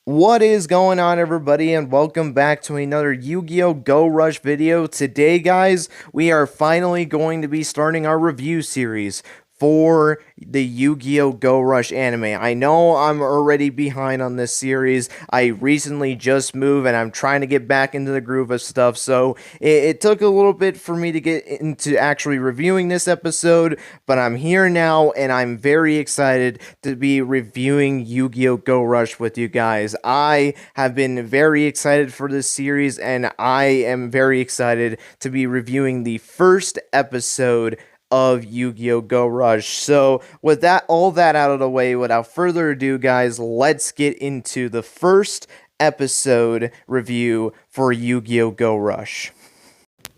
What is going on, everybody, and welcome back to another Yu-Gi-Oh! Go Rush video. Today, guys, we are finally going to be starting our review series for the Yu-Gi-Oh! Go Rush anime. I know I'm already behind on this series. I recently just moved and I'm trying to get back into the groove of stuff, so it took a little bit for me to get into actually reviewing this episode, but I'm here now and I'm very excited to be reviewing Yu-Gi-Oh! Go Rush with you guys. I have been very excited for this series and I am very excited to be reviewing the first episode of Yu-Gi-Oh! Go Rush. So, with all that out of the way, without further ado, guys, let's get into the first episode review for Yu-Gi-Oh! Go Rush.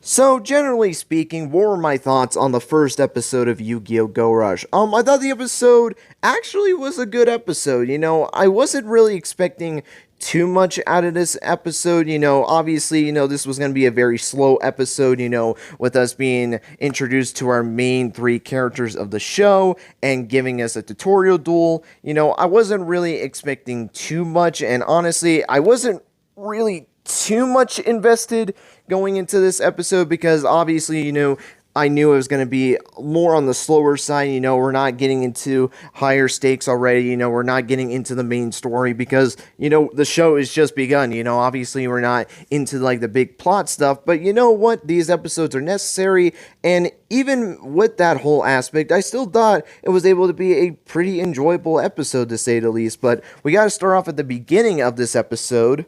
So, generally speaking, what were my thoughts on the first episode of Yu-Gi-Oh! Go Rush? I thought the episode actually was a good episode. I wasn't really expecting too much out of this episode. Obviously, this was going to be a very slow episode, with us being introduced to our main three characters of the show and giving us a tutorial duel. I wasn't really expecting too much, and honestly, I wasn't really too much invested going into this episode because obviously, I knew it was going to be more on the slower side. We're not getting into higher stakes already. We're not getting into the main story because, the show is just begun. Obviously we're not into like the big plot stuff, but you know what? These episodes are necessary. And even with that whole aspect, I still thought it was able to be a pretty enjoyable episode, to say the least. But we got to start off at the beginning of this episode.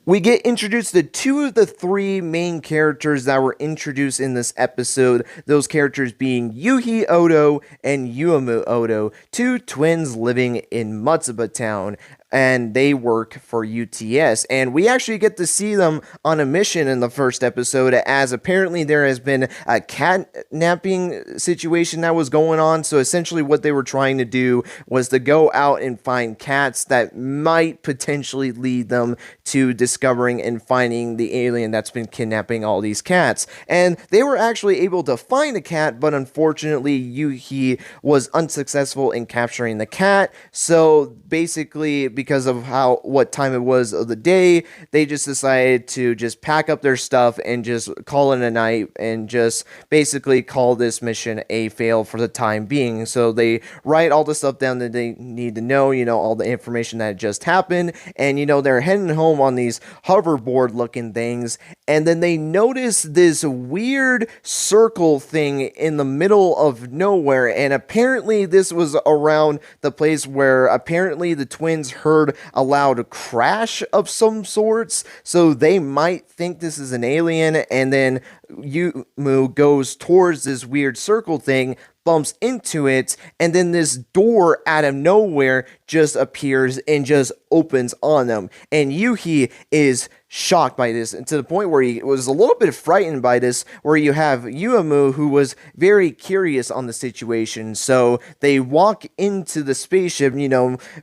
We get introduced to two of the three main characters that were introduced in this episode, those characters being Yuhi Odo and Yuumu Odo, two twins living in Matsuba Town, and they work for UTS. And we actually get to see them on a mission in the first episode, as apparently there has been a catnapping situation that was going on. So essentially what they were trying to do was to go out and find cats that might potentially lead them to discovering and finding the alien that's been kidnapping all these cats. And they were actually able to find a cat, but unfortunately Yuhi was unsuccessful in capturing the cat. So basically, because of what time it was of the day, they just decided to just pack up their stuff and just call it a night and just basically call this mission a fail for the time being. So they write all the stuff down that they need to know, all the information that just happened, and they're heading home on these hoverboard looking things, and then they notice this weird circle thing in the middle of nowhere, and apparently this was around the place where apparently the twins heard a loud crash of some sorts, so they might think this is an alien. And then Yumu goes towards this weird circle thing, bumps into it, and then this door out of nowhere just appears and just opens on them. And Yuhi is shocked by this, and to the point where he was a little bit frightened by this, where you have Yuumu, who was very curious on the situation. So they walk into the spaceship,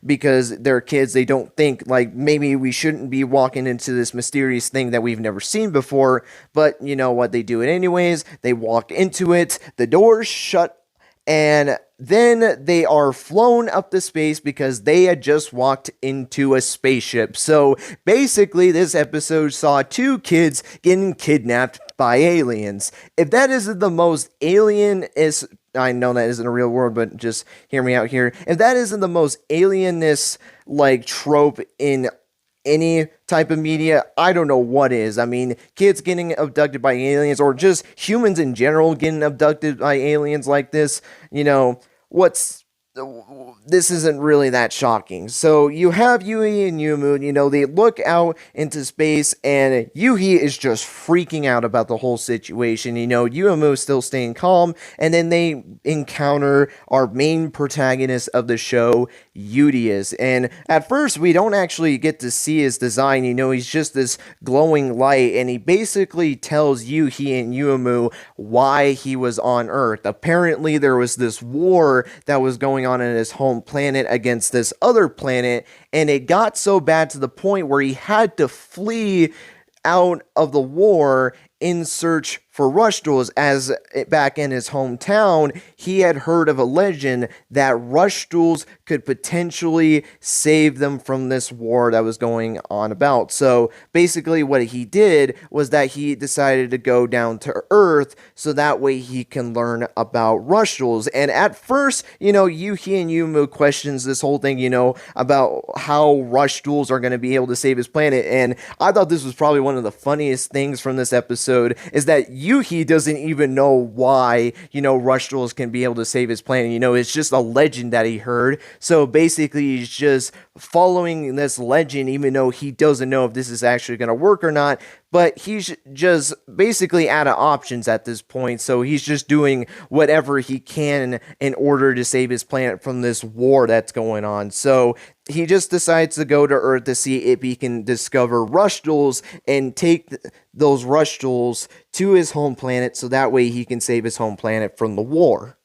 because they're kids. They don't think, like, maybe we shouldn't be walking into this mysterious thing that we've never seen before. But you know what? They do it anyways. They walk into it. The doors shut, and then they are flown up to space because they had just walked into a spaceship. So basically, this episode saw two kids getting kidnapped by aliens. If that isn't the most I know that isn't a real word, but just hear me out here. If that isn't the most alienness like trope in any type of media, I don't know what is. I mean, kids getting abducted by aliens, or just humans in general getting abducted by aliens like this, this isn't really that shocking. So you have Yuhi and Yuumu, they look out into space, and Yuhi is just freaking out about the whole situation. Yuumu is still staying calm, and then they encounter our main protagonist of the show, Udius. And at first, we don't actually get to see his design. He's just this glowing light, and he basically tells Yuhi and Yuumu why he was on Earth. Apparently, there was this war that was going on in his home planet against this other planet, and it got so bad to the point where he had to flee out of the war in search for rush duels, as back in his hometown, he had heard of a legend that rush duels could potentially save them from this war that was going on about. So basically what he did was that he decided to go down to Earth so that way he can learn about rush duels. And at first, Yuhi and Yumu questions this whole thing, about how rush duels are going to be able to save his planet. And I thought this was probably one of the funniest things from this episode is that Yuhi doesn't even know why, rush duels can be able to save his planet. It's just a legend that he heard. So basically, he's just following this legend, even though he doesn't know if this is actually going to work or not. But he's just basically out of options at this point. So he's just doing whatever he can in order to save his planet from this war that's going on. So he just decides to go to Earth to see if he can discover rush duels and take those rush duels to his home planet so that way he can save his home planet from the war.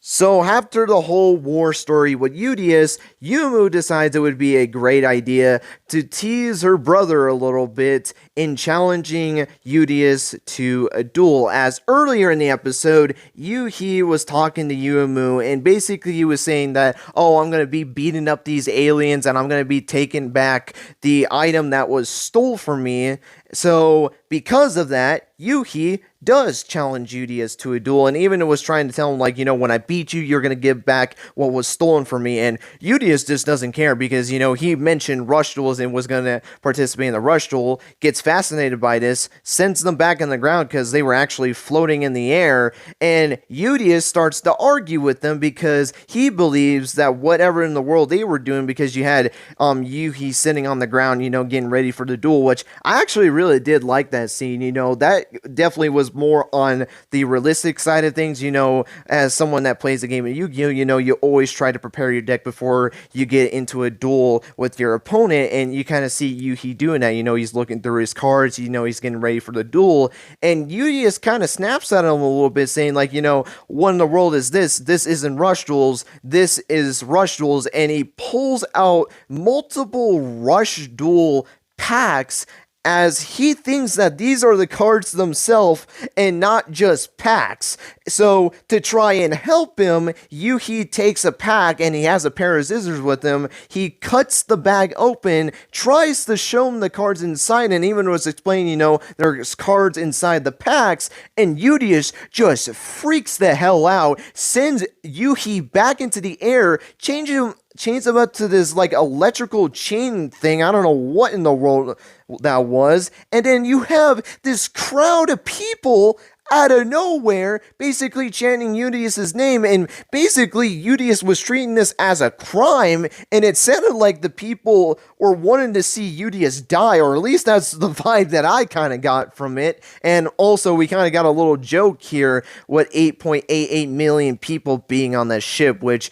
So after the whole war story with Yugioh, Yumu decides it would be a great idea to tease her brother a little bit in challenging Yugioh to a duel. As earlier in the episode, Yuhi was talking to Yumu and basically he was saying that, oh, I'm going to be beating up these aliens and I'm going to be taking back the item that was stole from me. So because of that, Yuhi does challenge Yugioh to a duel, and even was trying to tell him, like, when I beat you, you're going to give back what was stolen from me, and Yugioh just doesn't care because, he mentioned rush duels and was going to participate in the rush duel, gets fascinated by this, sends them back on the ground because they were actually floating in the air, and Yugioh starts to argue with them because he believes that whatever in the world they were doing, because you had Yuhi sitting on the ground, getting ready for the duel, which I actually really did like that scene. That definitely was more on the realistic side of things. As someone that plays the game of Yu-Gi-Oh, you always try to prepare your deck before you get into a duel with your opponent, and you kind of see Yuhi doing that. He's looking through his cards, he's getting ready for the duel, and Yugi just kind of snaps at him a little bit, saying, like, what in the world is this? This isn't rush duels, this is rush duels, and he pulls out multiple rush duel packs as he thinks that these are the cards themselves and not just packs. So to try and help him, Yuhi takes a pack and he has a pair of scissors with him. He cuts the bag open, tries to show him the cards inside, and even was explaining, there's cards inside the packs, and Yugioh just freaks the hell out, sends Yuhi back into the air, chains him up to this, like, electrical chain thing. I don't know what in the world that was. And then you have this crowd of people out of nowhere basically chanting Yugioh's name, and basically Yugioh was treating this as a crime, and it sounded like the people were wanting to see Yugioh die, or at least that's the vibe that I kind of got from it. And also we kind of got a little joke here with 8.88 million people being on that ship, which,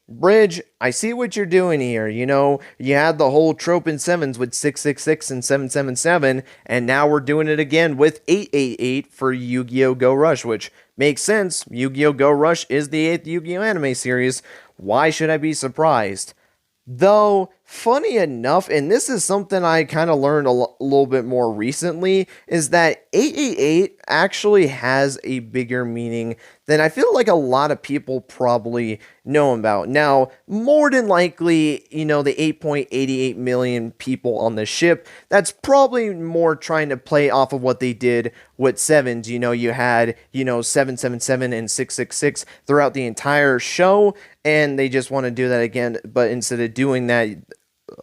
Bridge, I see what you're doing here. You had the whole trope in sevens with 666 and 777, and now we're doing it again with 888 for Yugioh Go Rush, which makes sense. Yugioh Go Rush is the 8th Yu-Gi-Oh anime series. Why should I be surprised? Though, funny enough, and this is something I kind of learned a little bit more recently, is that 888 actually has a bigger meaning than I feel like a lot of people probably know about. Now, more than likely, the 8.88 million people on the ship, that's probably more trying to play off of what they did with sevens. You had, 777 and 666 throughout the entire show, and they just want to do that again, but instead of doing that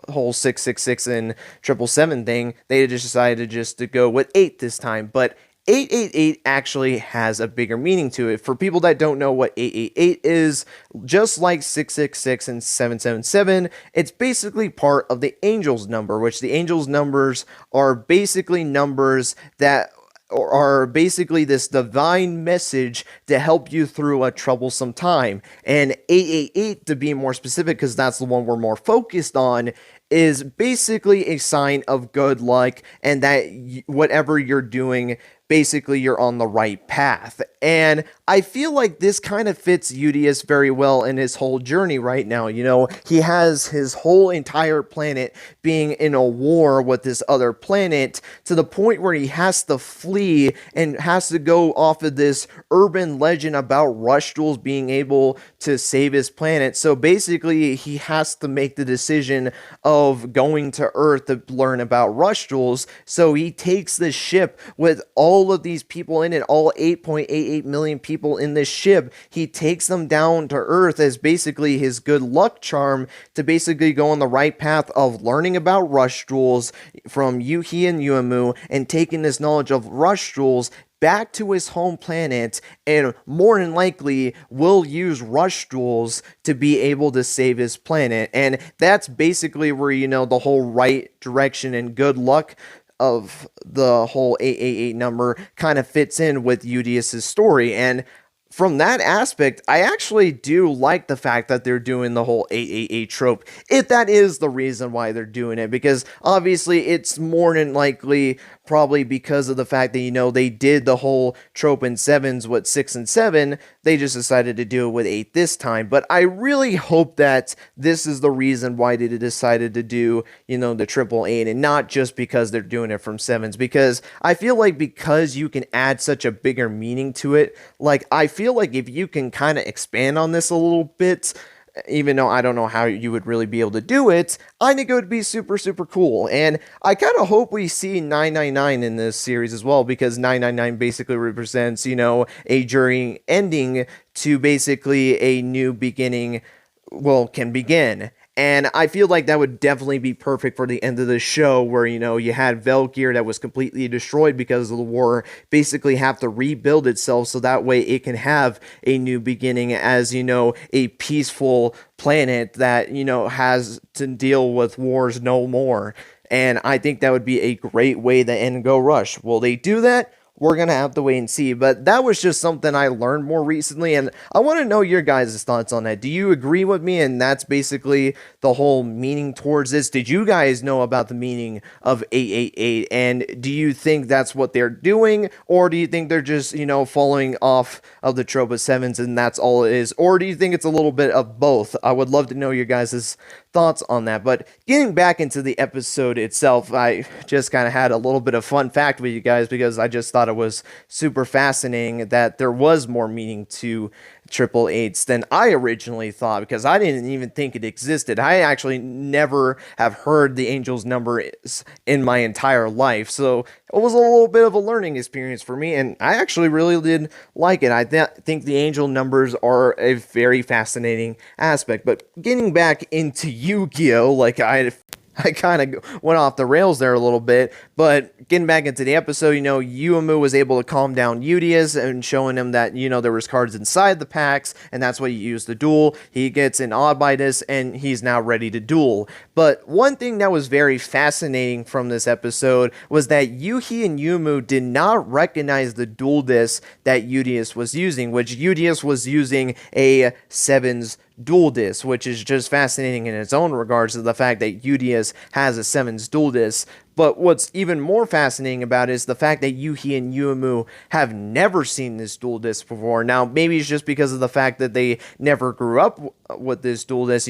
whole 666 and 777 thing, they just decided to go with 8 this time. But 888 actually has a bigger meaning to it. For people that don't know what 888 is, just like 666 and 777, it's basically part of the angel's number, which the angel's numbers are basically numbers that are basically this divine message to help you through a troublesome time. And 888, to be more specific, because that's the one we're more focused on, is basically a sign of good luck, and that whatever you're doing basically you're on the right path. And I feel like this kind of fits Yugioh very well in his whole journey right now. He has his whole entire planet being in a war with this other planet to the point where he has to flee and has to go off of this urban legend about rush duels being able to save his planet. So basically, he has to make the decision of going to Earth to learn about rush duels. So he takes this ship with all of these people in it, all 8.88 million people in this ship. He takes them down to Earth as basically his good luck charm to basically go on the right path of learning about rush duels from Yuhi and Yuumu and taking this knowledge of rush duels back to his home planet, and more than likely will use rush duels to be able to save his planet. And that's basically where, the whole right direction and good luck of the whole 888 number kind of fits in with Yugioh's story. And from that aspect, I actually do like the fact that they're doing the whole 888 trope, if that is the reason why they're doing it, because obviously it's more than likely probably because of the fact that, they did the whole trope in sevens with 6 and 7, they just decided to do it with 8 this time. But I really hope that this is the reason why they decided to do, the triple 8, and not just because they're doing it from sevens, because I feel like because you can add such a bigger meaning to it, like I feel like if you can kind of expand on this a little bit, even though I don't know how you would really be able to do it, I think it would be super, super cool. And I kind of hope we see 999 in this series as well, because 999 basically represents, a journey ending to basically a new beginning, can begin. And I feel like that would definitely be perfect for the end of the show where, you had Velgear that was completely destroyed because of the war basically have to rebuild itself so that way it can have a new beginning as, a peaceful planet that, has to deal with wars no more. And I think that would be a great way to end Go Rush. Will they do that? We're going to have to wait and see, but that was just something I learned more recently, and I want to know your guys' thoughts on that. Do you agree with me, and that's basically the whole meaning towards this? Did you guys know about the meaning of 888, and do you think that's what they're doing, or do you think they're just, following off of the trope of sevens, and that's all it is, or do you think it's a little bit of both? I would love to know your guys' thoughts on that. But getting back into the episode itself, I just kind of had a little bit of fun fact with you guys because I just thought it was super fascinating that there was more meaning to triple eights than I originally thought, because I didn't even think it existed. I actually never have heard the angel's number in my entire life, so it was a little bit of a learning experience for me, and I actually really did like it. I think the angel numbers are a very fascinating aspect. But getting back into Yu-Gi-Oh, like I kind of went off the rails there a little bit, but getting back into the episode, Yuumu was able to calm down Yugioh and showing him that, there was cards inside the packs, and that's why he used the duel. He gets an awed by this, and he's now ready to duel. But one thing that was very fascinating from this episode was that Yuhi and Yuumu did not recognize the duel disc that Yugioh was using, which Yugioh was using a sevens dual disc, which is just fascinating in its own regards to the fact that Yugioh has a sevens dual disc. But what's even more fascinating about it is the fact that Yuhi and Yuumu have never seen this dual disc before. Now, maybe it's just because of the fact that they never grew up with this dual disc.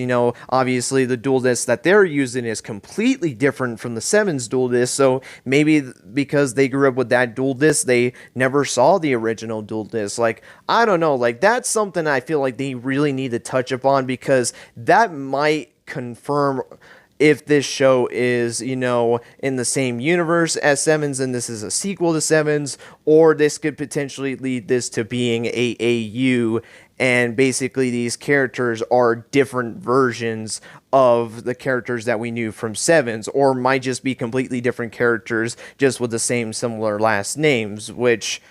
Obviously the dual disc that they're using is completely different from the sevens dual disc. So maybe because they grew up with that dual disc, they never saw the original dual disc. Like, I don't know. Like, that's something I feel like they really need to touch upon, because that might confirm if this show is, in the same universe as Sevens and this is a sequel to Sevens, or this could potentially lead this to being a AU, and basically these characters are different versions of the characters that we knew from Sevens, or might just be completely different characters just with the same similar last names, which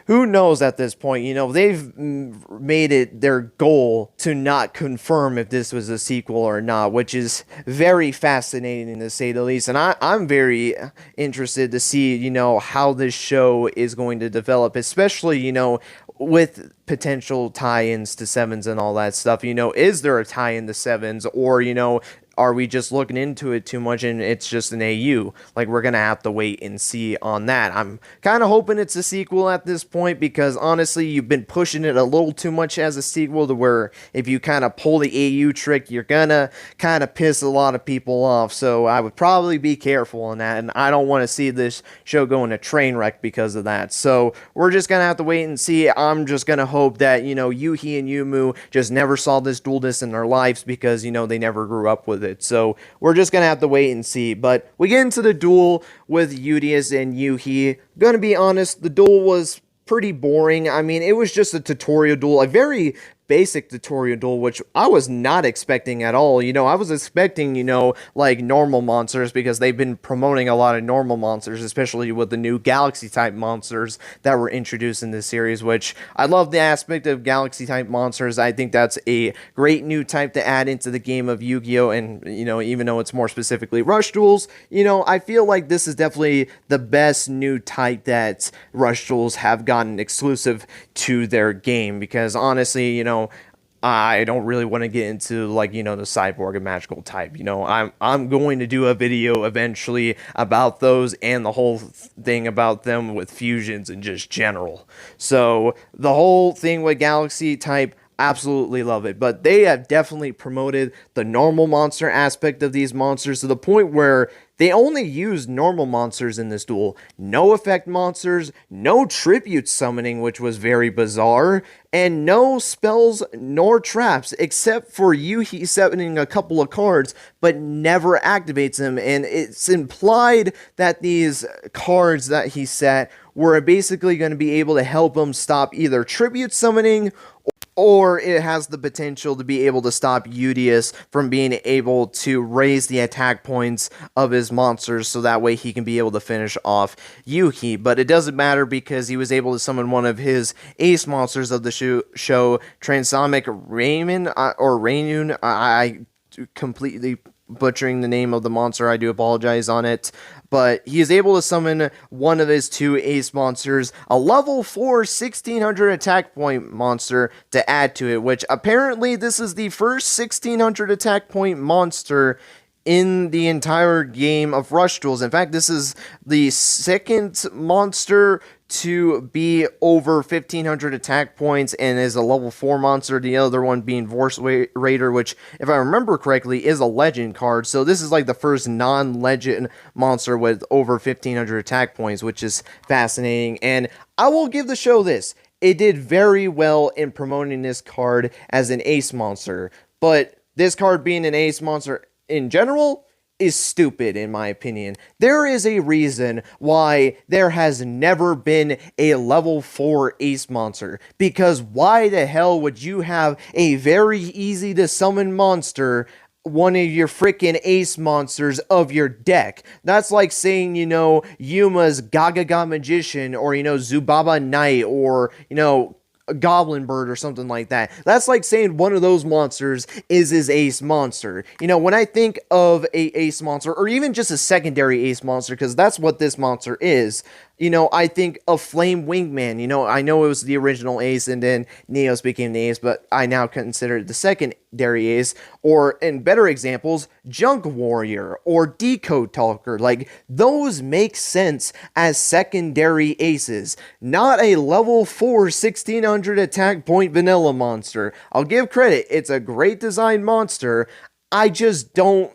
who knows at this point. They've made it their goal to not confirm if this was a sequel or not, which is very fascinating to say the least. And I'm very interested to see, how this show is going to develop, especially, with potential tie-ins to Sevens and all that stuff. Is there a tie-in to Sevens, or, are we just looking into it too much and it's just an AU? Like, we're gonna have to wait and see on that. I'm kind of hoping it's a sequel at this point, because honestly, you've been pushing it a little too much as a sequel, to where if you kind of pull the AU trick, you're gonna kind of piss a lot of people off. So I would probably be careful on that, and I don't want to see this show go in a train wreck because of that. So we're just gonna have to wait and see. I'm just gonna hope that, Yuhi and Yumu just never saw this duel disc in their lives, because, they never grew up with it. So we're just gonna have to wait and see. But we get into the duel with Udius and Yuhi. Gonna be honest, the duel was pretty boring. I mean, it was just a tutorial duel, a very basic tutorial duel, which I was not expecting at all. I was expecting, like normal monsters, because they've been promoting a lot of normal monsters, especially with the new galaxy type monsters that were introduced in this series, which I love the aspect of galaxy type monsters. I think that's a great new type to add into the game of Yu-Gi-Oh! And, even though it's more specifically Rush duels, I feel like this is definitely the best new type that Rush duels have gotten exclusive to their game, because honestly, I don't really want to get into, like, the cyborg and magical type. I'm going to do a video eventually about those, and the whole thing about them with fusions and just general. So the whole thing with galaxy type, absolutely love it. But they have definitely promoted the normal monster aspect of these monsters to the point where they only use normal monsters in this duel. No effect monsters, no tribute summoning, which was very bizarre, and no spells nor traps, except for Yuhi summoning a couple of cards, but never activates them. And it's implied that these cards that he set were basically going to be able to help him stop either tribute summoning, or it has the potential to be able to stop Udius from being able to raise the attack points of his monsters, so that way he can be able to finish off Yuhi. But it doesn't matter, because he was able to summon one of his ace monsters of the show, Transonic Raymond, or Raynun. I completely butchering the name of the monster, I do apologize on it, but he is able to summon one of his two ace monsters, a level 4 1600 attack point monster, to add to it, which apparently this is the first 1600 attack point monster in the entire game of Rush duels. In fact, this is the second monster to be over 1500 attack points and is a level 4 monster, the other one being Vorse Raider, which, if I remember correctly, is a legend card. So this is like the first non-legend monster with over 1500 attack points, which is fascinating. And I will give the show this: it did very well in promoting this card as an ace monster, but this card being an ace monster in general is stupid, in my opinion. There is a reason why there has never been a level 4 ace monster, because why the hell would you have a very easy to summon monster, one of your freaking ace monsters of your deck? That's like saying, Yuma's Gagaga Magician, or, Zubaba Knight, or, Goblin Bird or something like that. That's like saying one of those monsters is his ace monster. When I think of a ace monster, or even just a secondary ace monster, because that's what this monster is, I think of Flame Wingman. I know it was the original ace, and then Neos became the ace, but I now consider it the secondary ace. Or, in better examples, Junk Warrior or Decode Talker. Like, those make sense as secondary aces, not a level 4 1600 attack point vanilla monster. I'll give credit, it's a great design monster. I just don't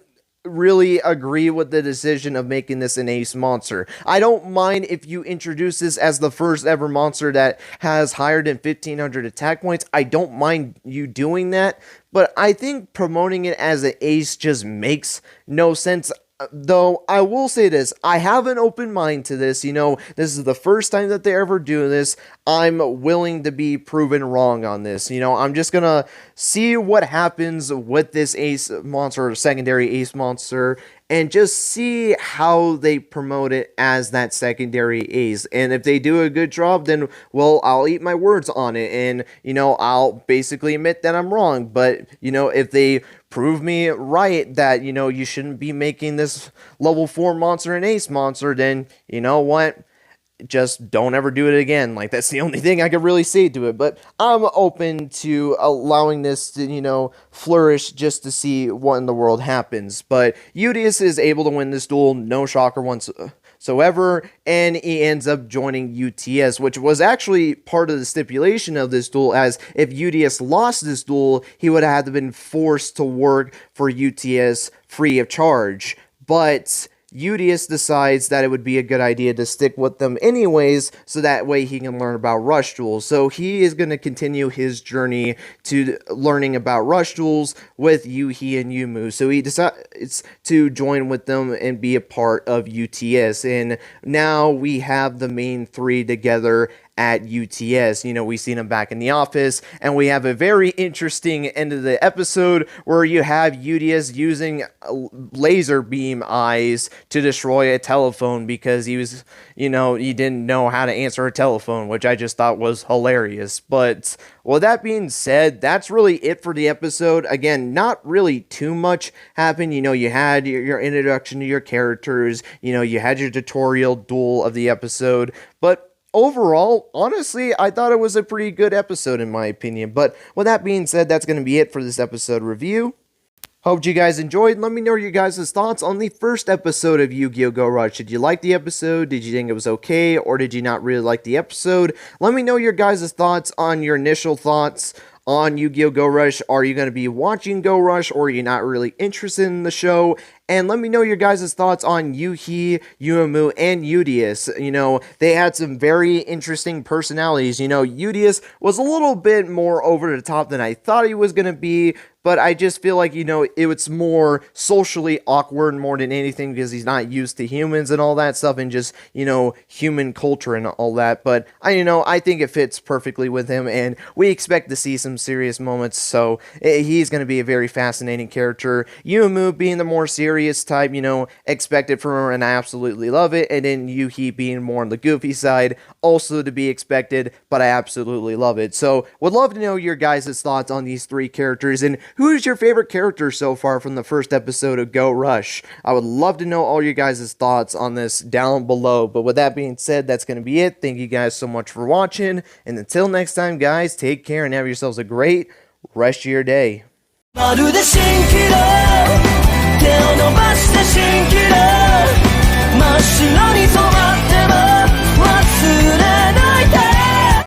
really agree with the decision of making this an ace monster. I don't mind if you introduce this as the first ever monster that has higher than 1500 attack points. I don't mind you doing that, but I think promoting it as an ace just makes no sense. Though I will say this, I have an open mind to this. This is the first time that they ever do this. I'm willing to be proven wrong on this. I'm just gonna see what happens with this ace monster, or secondary ace monster, and just see how they promote it as that secondary ace. And if they do a good job, then, well, I'll eat my words on it, and, I'll basically admit that I'm wrong. But, if they prove me right that, you shouldn't be making this level 4 monster an ace monster, then, you know what? just don't ever do it again. Like, that's the only thing I could really say to it. But I'm open to allowing this to, flourish just to see what in the world happens. But Yugioh is able to win this duel, no shocker whatsoever, and he ends up joining UTS, which was actually part of the stipulation of this duel, as if UTS lost this duel, he would have been forced to work for UTS free of charge. But Yugioh decides that it would be a good idea to stick with them anyways, so that way he can learn about rush duels. So he is going to continue his journey to learning about rush duels with Yuhi and Yumu. So he decides to join with them and be a part of UTS. And now we have the main three together at UTS. We've seen him back in the office, and we have a very interesting end of the episode where you have Yugioh using laser beam eyes to destroy a telephone because he was, he didn't know how to answer a telephone, which I just thought was hilarious. But with that being said, that's really it for the episode. Again, not really too much happened. You had your introduction to your characters, you had your tutorial duel of the episode, but overall, honestly, I thought it was a pretty good episode in my opinion. But with that being said, that's going to be it for this episode review. Hope you guys enjoyed. Let me know your guys' thoughts on the first episode of Yugioh Go Rush. Did you like the episode? Did you think it was okay? Or did you not really like the episode? Let me know your guys' thoughts on your initial thoughts on Yugioh Go Rush. Are you going to be watching Go Rush, or are you not really interested in the show? And let me know your guys' thoughts on Yuhi, Yuumu, and Yugioh. They had some very interesting personalities. Yugioh was a little bit more over the top than I thought he was going to be, but I just feel like, it was more socially awkward more than anything because he's not used to humans and all that stuff and just, human culture and all that. But, I think it fits perfectly with him, and we expect to see some serious moments, so he's going to be a very fascinating character. Yuumu being the more serious type, expected from her, and I absolutely love it. And then Yuhi being more on the goofy side, also to be expected, but I absolutely love it. So, would love to know your guys' thoughts on these three characters, and who's your favorite character so far from the first episode of Go Rush? I would love to know all your guys' thoughts on this down below. But with that being said, that's going to be it. Thank you guys so much for watching, and until next time, guys, take care and have yourselves a great rest of your day. 手を伸ばして蜃気楼